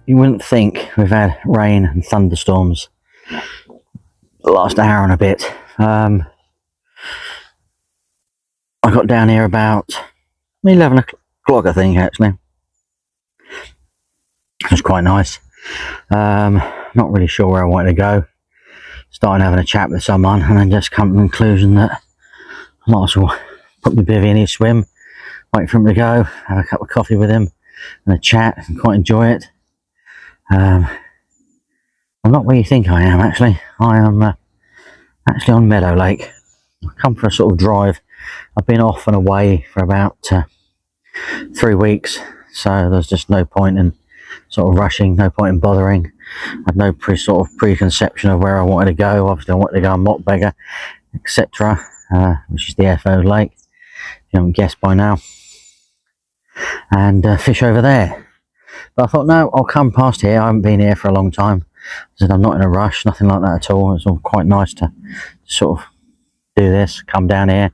you wouldn't think we've had rain and thunderstorms the last hour and a bit. I got down here about 11 o'clock, I think, actually. It was quite nice. Not really sure where I wanted to go. Started having a chat with someone and then just come to the conclusion that I might as well put my bivvy in his swim, wait for him to go, have a cup of coffee with him and a chat and quite enjoy it. I'm not where you think I am, actually. I am actually on Meadow Lake. I've come for a sort of drive. I've been off and away for about 3 weeks, so there's just no point in sort of rushing, no point in bothering. I had no preconception of where I wanted to go. Obviously I wanted to go on Mockbeggar, etc., which is the FO lake, if you haven't guessed by now, and fish over there. But I thought, no, I'll come past here. I haven't been here for a long time. I said I'm not in a rush, nothing like that at all. It's all quite nice to sort of do this, come down here,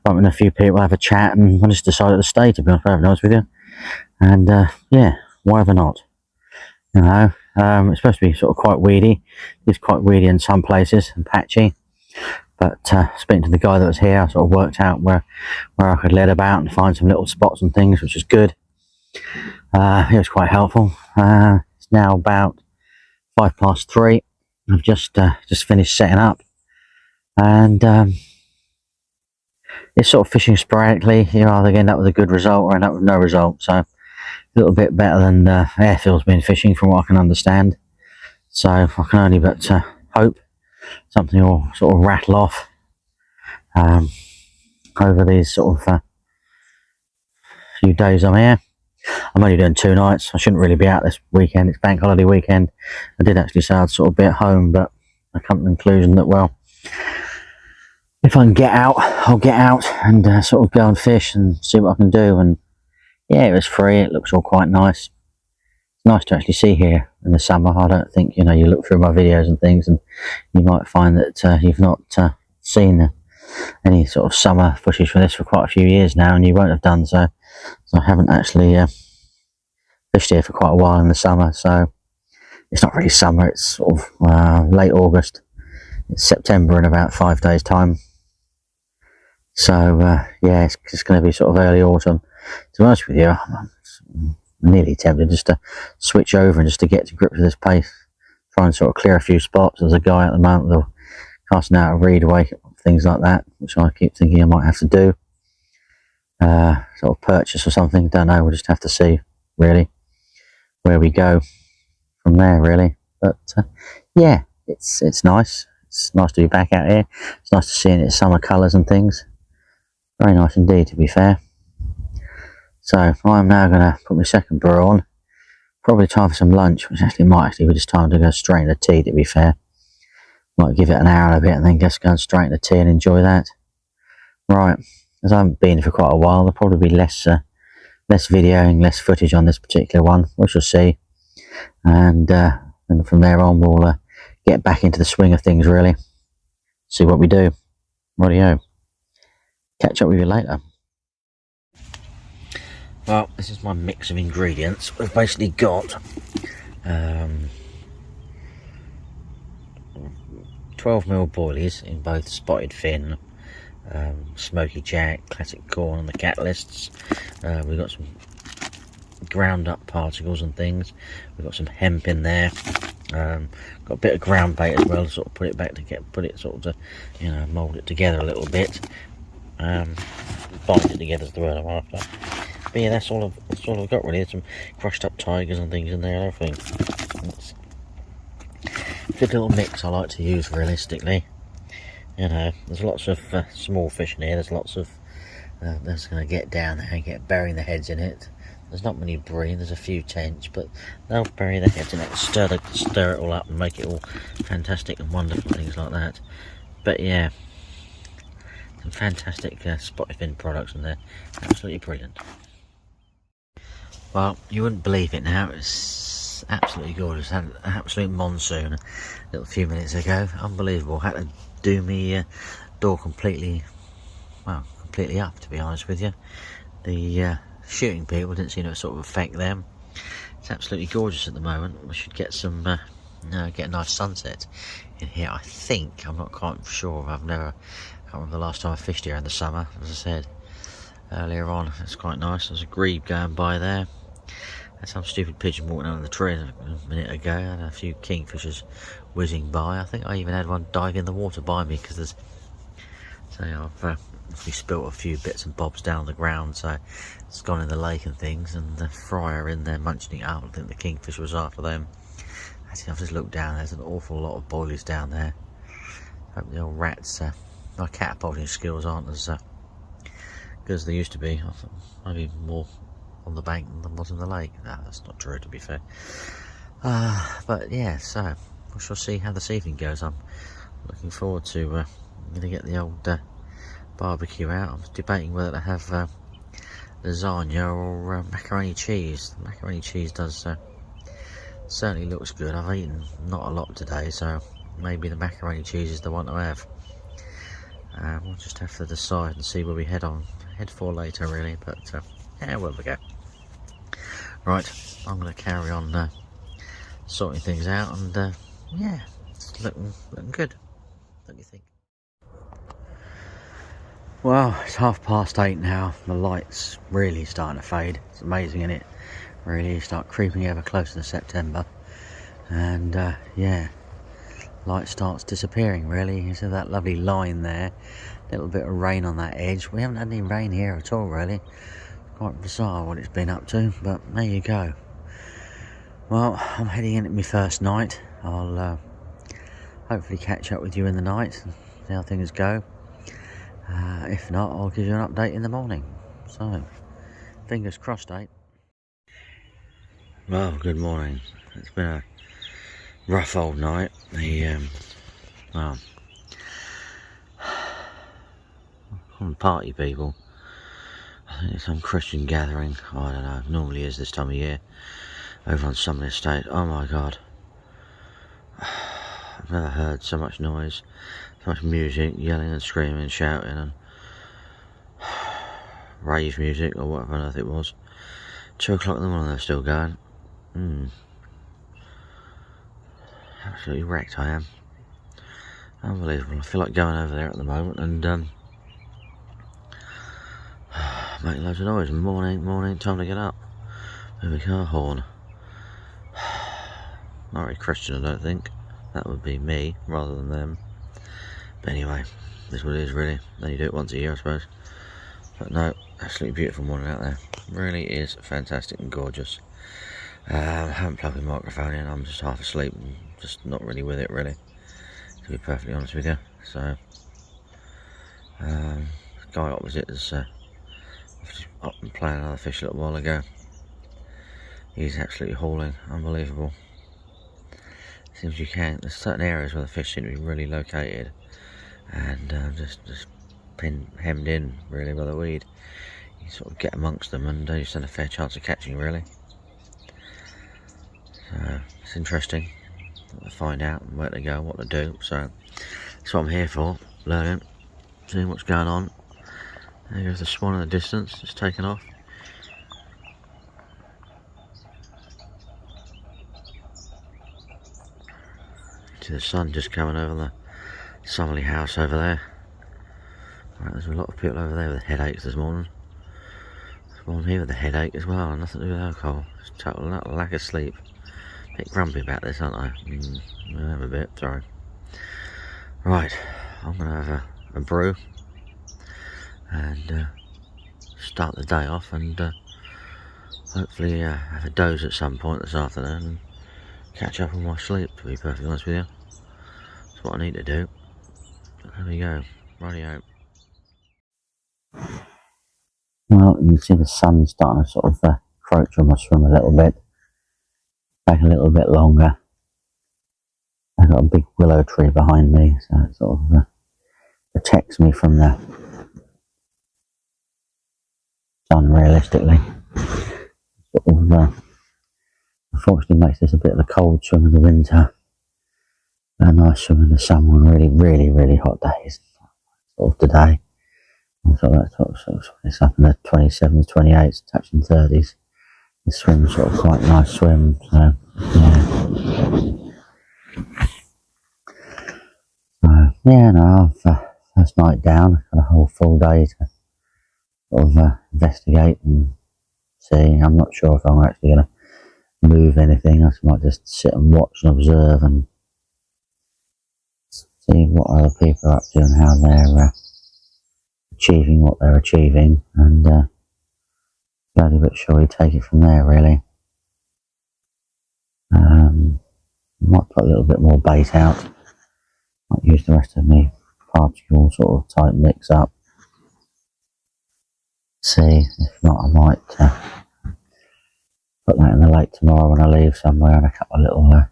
bump into a few people, have a chat, and I just decided to stay, to be honest with you. And yeah, why ever not? You know, it's supposed to be sort of quite weedy. It's quite weedy in some places and patchy. But speaking to the guy that was here, I sort of worked out where I could lead about and find some little spots and things, which is good. It was quite helpful. It's now about 3:05. I've just finished setting up, and it's sort of fishing sporadically. You either end up with a good result or end up with no result. So a little bit better than Airfield's been fishing, from what I can understand. So I can only but hope something will sort of rattle off over these sort of few days I'm here. I'm only doing 2 nights. I shouldn't really be out this weekend. It's bank holiday weekend. I did actually say I'd sort of be at home, but I come to the conclusion that, well, if I can get out, I'll get out and sort of go and fish and see what I can do. And yeah, it was free. It looks all quite nice. It's nice to actually see here in the summer. I don't think, you know, you look through my videos and things and you might find that you've not seen any sort of summer footage for this for quite a few years now, and you won't have done so. So I haven't actually fished here for quite a while in the summer. So it's not really summer, it's sort of late August. It's September in about 5 days time. So yeah, it's going to be sort of early autumn. To be honest with you, I'm nearly tempted just to switch over and just to get to grips with this pace, try and sort of clear a few spots. There's a guy at the moment with casting out a reed away, things like that, which I keep thinking I might have to do. Sort of purchase or something, don't know, we'll just have to see really where we go from there, really. But yeah, it's nice. It's nice to be back out here. It's nice to see in its summer colours and things. Very nice indeed, to be fair. So I'm now going to put my second brew on. Probably time for some lunch, which actually might be just time to go straight into tea, to be fair. Might give it an hour and a bit and then just go straight into tea and enjoy that. Right, as I haven't been here for quite a while, there'll probably be less videoing, less footage on this particular one. We shall see. And from there on, we'll get back into the swing of things, really. See what we do. Rightio. Catch up with you later. Well, this is my mix of ingredients. We've basically got 12mm boilies in both spotted fin, smoky jack, classic corn and the catalysts. We've got some ground up particles and things. We've got some hemp in there. Got a bit of ground bait as well to sort of put it back to put it sort of to, you know, mould it together a little bit. Bind it together is the word I'm after. But yeah, that's all I've got really. There's some crushed up tigers and things in there and everything. It's a good little mix I like to use realistically. You know, there's lots of small fish in here. There's lots of that's going to get down there and get burying their heads in it. There's not many bream, there's a few tench, but they'll bury their heads in it, stir it all up and make it all fantastic and wonderful, things like that. But yeah, some fantastic spotted fin products in there, absolutely brilliant. Well, you wouldn't believe it now, it's absolutely gorgeous. Had an absolute monsoon a little few minutes ago, unbelievable. Had to do me door completely up, to be honest with you. The shooting people didn't seem to sort of affect them. It's absolutely gorgeous at the moment. We should get some, get a nice sunset in here. I think, I'm not quite sure. I can't remember the last time I fished here in the summer. As I said earlier on, it's quite nice. There's a grebe going by there. There's some stupid pigeon walking under the tree a minute ago, and a few kingfishers whizzing by. I think I even had one dive in the water by me because there's, we spilt a few bits and bobs down the ground, so it's gone in the lake and things, and the fry are in there munching it up. I think the kingfisher was after them. Actually, I've just looked down, there's an awful lot of boilies down there. Hope the old rats, my catapulting skills aren't as good as they used to be. I thought maybe more on the bank than was in the lake. No, that's not true, to be fair. But yeah, so we shall see how this evening goes. I'm looking forward to going to get the old barbecue out. I'm debating whether to have lasagna or macaroni cheese. The macaroni cheese does certainly looks good. I've eaten not a lot today, so maybe the macaroni cheese is the one to have. We'll just have to decide and see where we head for later, really. But yeah, where we go. Right, I'm going to carry on sorting things out, and yeah, it's looking good. Don't you think? Well, it's 8:30 now. The light's really starting to fade. It's amazing, isn't it? Really start creeping ever closer to September, and yeah, light starts disappearing. Really, you see that lovely line there? A little bit of rain on that edge. We haven't had any rain here at all, really. Quite bizarre what it's been up to, but there you go. Well, I'm heading into my first night. I'll hopefully catch up with you in the night and see how things go. If not, I'll give you an update in the morning. So, fingers crossed, eh? Well, good morning. It's been a rough old night. Well, party people. I think it's some Christian gathering. I don't know. It normally is this time of year. Over on some estate. Oh my God. I've never heard so much noise, so much music, yelling and screaming, shouting, and rave music or whatever on earth it was. 2 o'clock in the morning, they're still going. Absolutely wrecked I am. Unbelievable. I feel like going over there at the moment and making loads of noise. Morning, time to get up. With a car horn. Not very Christian, I don't think. That would be me rather than them. But anyway, this is what it is, really. Then you do it once a year, I suppose. But no, absolutely beautiful morning out there. Really is fantastic and gorgeous. I haven't plugged the microphone in. I'm just half asleep and just not really with it, really, to be perfectly honest with you. So, the guy opposite is just up and playing another fish a little while ago. He's absolutely hauling, unbelievable. Seems you can. There's certain areas where the fish seem to be really located, and just hemmed in really by the weed. You sort of get amongst them, and you stand a fair chance of catching, really. So it's interesting to find out where to go, what to do. So that's what I'm here for, learning, seeing what's going on. There goes the swan in the distance, just taken off. See the sun just coming over the Summerley house over there. Right, there's a lot of people over there with headaches this morning. There's one here with a headache as well, nothing to do with alcohol. Just total lack of sleep. A bit grumpy about this, aren't I? I am a bit, sorry. Right, I'm going to have a brew and start the day off, and hopefully have a doze at some point this afternoon and catch up on my sleep, to be perfectly honest with you. That's what I need to do. There we go, rightio. Well, you can see the sun starting to sort of encroach on my swim a little bit. Take a little bit longer. I've got a big willow tree behind me, so it sort of protects me from the sun, realistically. Sort of, unfortunately makes this a bit of a cold swim in the winter. A nice swim in the summer on really hot days. Sort of today. So that's sort of it's up in the 27s, 28s, touching 30s. The swim's sort of quite a nice swim, so yeah. So yeah, no, first night down, got a whole full day to sort of investigate and see. I'm not sure if I'm actually going to move anything. I might just sit and watch and observe and see what other people are up to and how they're achieving what they're achieving, and slowly but surely take it from there, really. Might put a little bit more bait out, might use the rest of my particle sort of type mix up, see. If not, I might put that in the lake tomorrow when I leave somewhere in a couple of little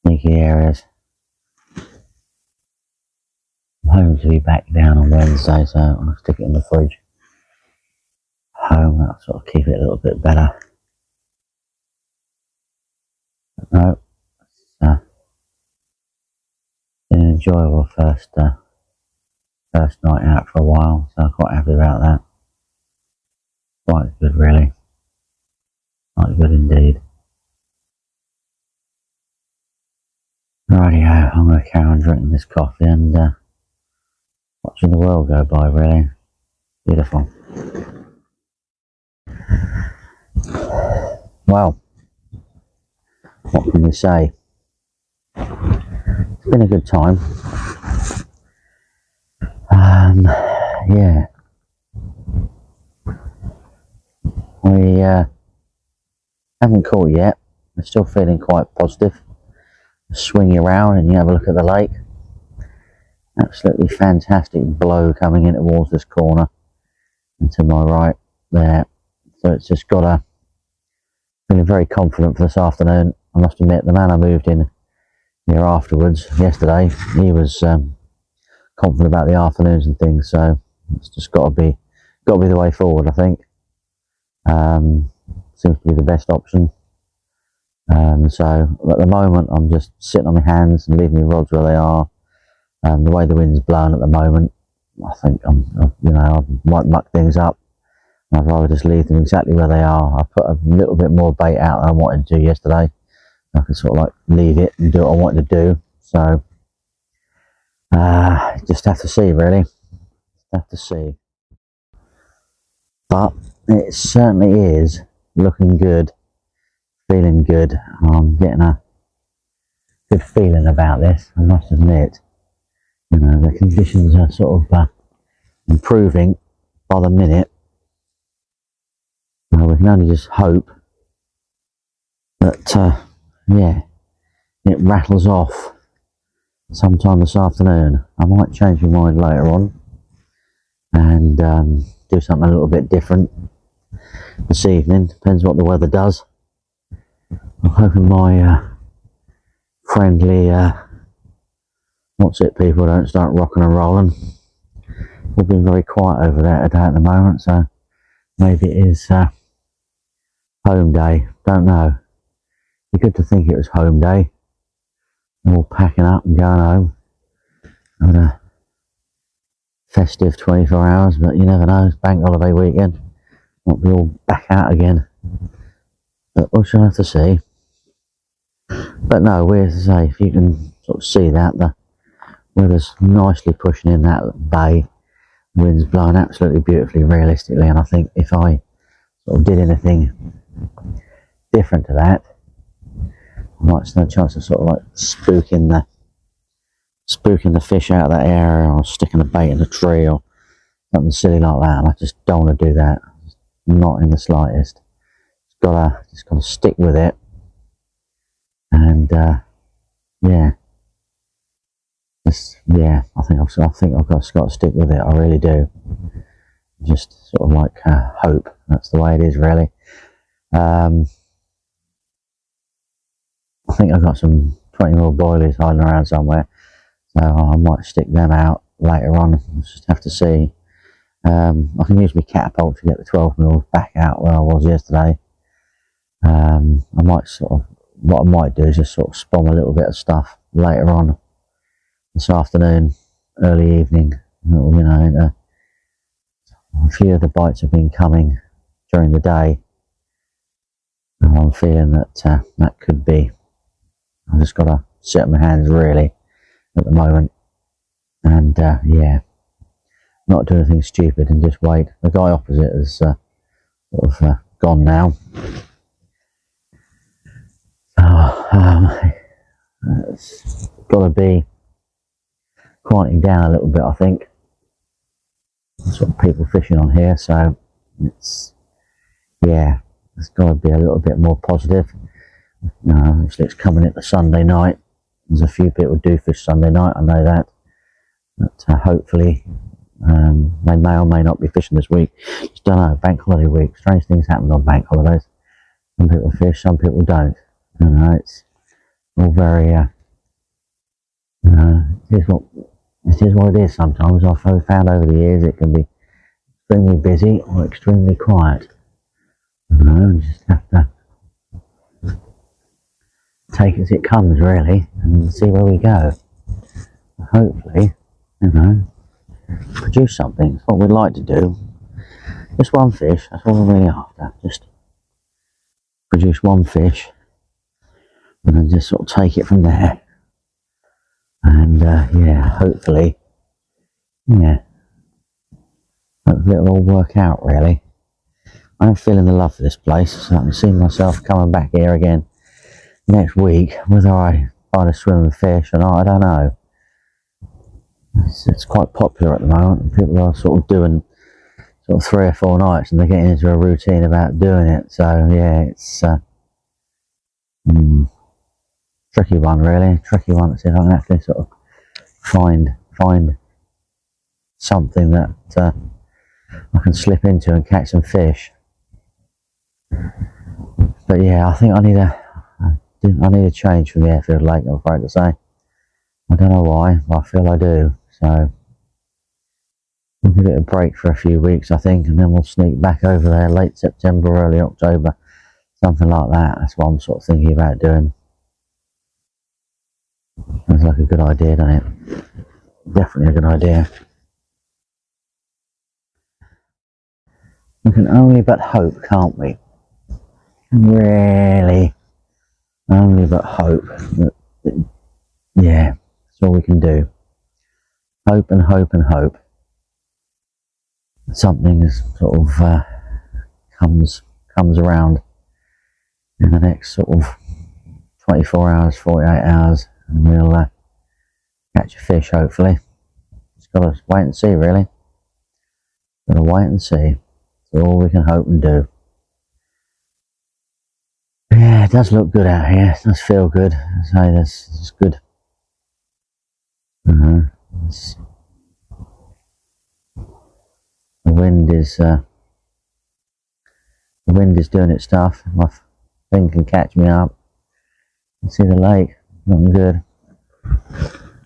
sneaky areas. I'm hoping to be back down on Wednesday, so I'll stick it in the fridge. Home, that'll sort of keep it a little bit better. But no, it's been an enjoyable first night out for a while, so I'm quite happy about that. Quite good, really. Quite good indeed. Rightio, I'm going to carry on drinking this coffee and watching the world go by, really. Beautiful. Well, what can we say? It's been a good time. Yeah. We haven't caught yet. We're still feeling quite positive. Swing you around and you have a look at the lake. Absolutely fantastic blow coming in towards this corner and to my right there. So it's just got a feeling very confident for this afternoon. I must admit, the man I moved in here afterwards yesterday, he was confident about the afternoons and things. So it's just got to be the way forward, I think. Seems to be the best option. So at the moment, I'm just sitting on my hands and leaving my rods where they are. The way the wind's blowing at the moment, I think I might muck things up. I'd rather just leave them exactly where they are. I put a little bit more bait out than I wanted to do yesterday. I could sort of like leave it and do what I wanted to do. So just have to see, really. Just have to see. But it certainly is looking good, feeling good. I'm getting a good feeling about this, I must admit. You know, the conditions are sort of improving by the minute. We can only just hope that, yeah, it rattles off sometime this afternoon. I might change my mind later on and do something a little bit different this evening. Depends what the weather does. I'm hoping my friendly people don't start rocking and rolling. We've been very quiet over there today at the moment, so maybe it is home day. Don't know. Be good to think it was home day. We're all packing up and going home. Having a festive 24 hours, but you never know. It's bank holiday weekend. Might be all back out again. But we shall have to see. But no, we're to say, if you can sort of see that, the weather's nicely pushing in that bay. The wind's blowing absolutely beautifully, realistically, and I think if I sort of did anything different to that, I might stand a chance of sort of like spooking the fish out of that area, or sticking a bait in a tree or something silly like that. And I just don't want to do that, not in the slightest. Just gotta stick with it, and yeah, I think I've got to stick with it. I really do. Just sort of like hope that's the way it is, really. I think I've got some 20 mil boilies hiding around somewhere, so I might stick them out later on. We'll just have to see. I can use my catapult to get the 12 mil back out where I was yesterday. What I might do is just sort of spawn a little bit of stuff later on this afternoon, early evening. You know, a few of the bites have been coming during the day, I'm feeling that that could be. I've just got to sit on my hands really at the moment, and yeah, not do anything stupid and just wait. The guy opposite has sort of gone now. It's got to be quieting down a little bit, I think. There's sort of people fishing on here, so it's, yeah, it's got to be a little bit more positive. Obviously it's coming into Sunday night. There's a few people who do fish Sunday night, I know that. But hopefully they may or may not be fishing this week. Just don't know, bank holiday week. Strange things happen on bank holidays. Some people fish, some people don't. You know, it's all very, it is what it is sometimes. I've found over the years it can be extremely busy or extremely quiet. You know, and just have to take it as it comes really and see where we go. Hopefully, you know, produce something. That's what we'd like to do. Just one fish, that's all we're really after. Just produce one fish and then just sort of take it from there. And yeah, hopefully it'll all work out really. I'm feeling the love for this place, so I can see myself coming back here again next week. Whether I find a swim and fish or not, I don't know. It's quite popular at the moment, and people are sort of doing sort of 3 or 4 nights, and they're getting into a routine about doing it. So yeah, it's tricky one really, tricky one to see if I can actually sort of find something that I can slip into and catch some fish. But yeah, I think I need a change from the Airfield Lake, I'm afraid to say. I don't know why, but I feel I do. So we'll give it a break for a few weeks, I think, and then we'll sneak back over there late September, early October, something like that. That's what I'm sort of thinking about doing. Sounds like a good idea, doesn't it? Definitely a good idea. We can only but hope, can't we? Really, only but hope that, yeah, that's all we can do. Hope and hope and hope. Something is sort of comes around in the next sort of 24 hours, 48 hours, and we'll catch a fish hopefully. Just gotta wait and see really. Gotta wait and see. That's all we can hope and do. Yeah, it does look good out here. It does feel good. I say this is good. The wind is doing its stuff. My thing can catch me up. You see the lake, looking good. I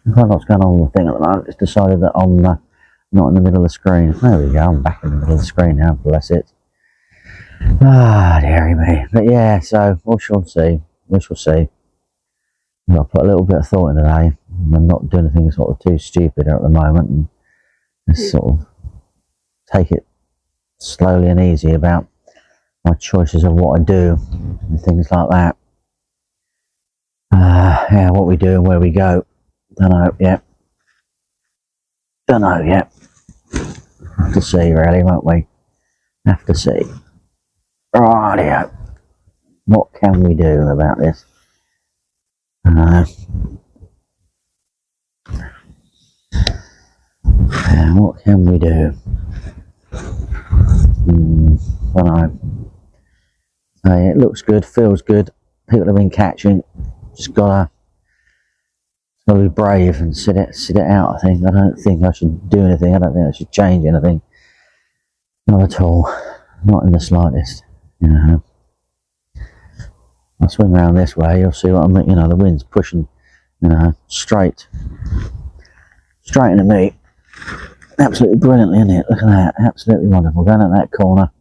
don't know what's going on with the thing at the moment. It's decided that I'm not in the middle of the screen. There we go, I'm back in the middle of the screen now, bless it. Ah, dearie me. But yeah, so we shall see. We shall see. I'll put a little bit of thought in today. I'm not doing anything sort of too stupid at the moment, and just sort of take it slowly and easy about my choices of what I do and things like that. Yeah, what we do and where we go. Don't know yet. Don't know yet. Have to see really, won't we? Have to see. Rightio. What can we do about this? What can we do? I don't know. It looks good, feels good. People have been catching. Just gotta be brave and sit it out. I think. I don't think I should do anything. I don't think I should change anything. Not at all. Not in the slightest. You know. I'll swing around this way. You'll see what I mean. You know, the wind's pushing. You know, straight into me. Absolutely brilliantly, isn't it? Look at that. Absolutely wonderful. Going at that corner.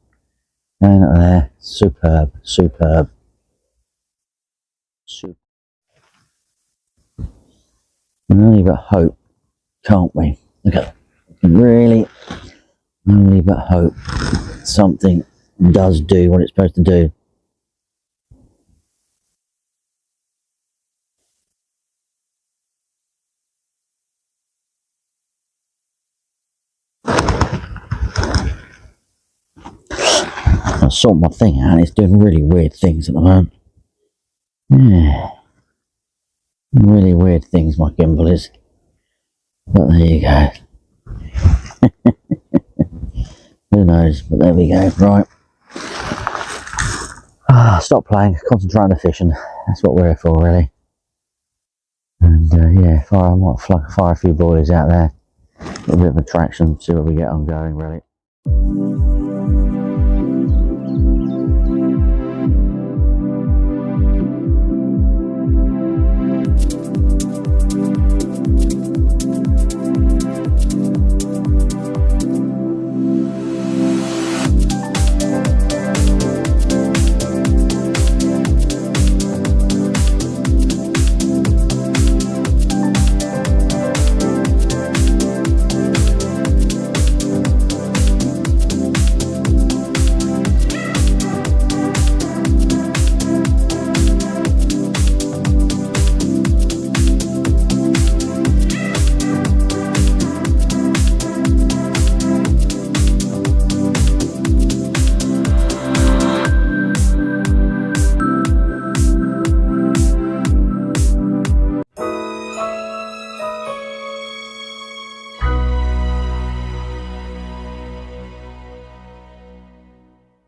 Going at there. Superb. Superb. Superb. We can only but hope, can't we? Okay. We can really only but hope something does do what it's supposed to do. trying to sort my thing out, and it's doing really weird things at the moment. Yeah. Really weird things my gimbal is. But there you go. Who knows, but there we go. Right. Stop playing, concentrate on the fishing. That's what we're here for, really. And yeah, I might fire a few boilies out there. A little bit of attraction, see what we get on going, really.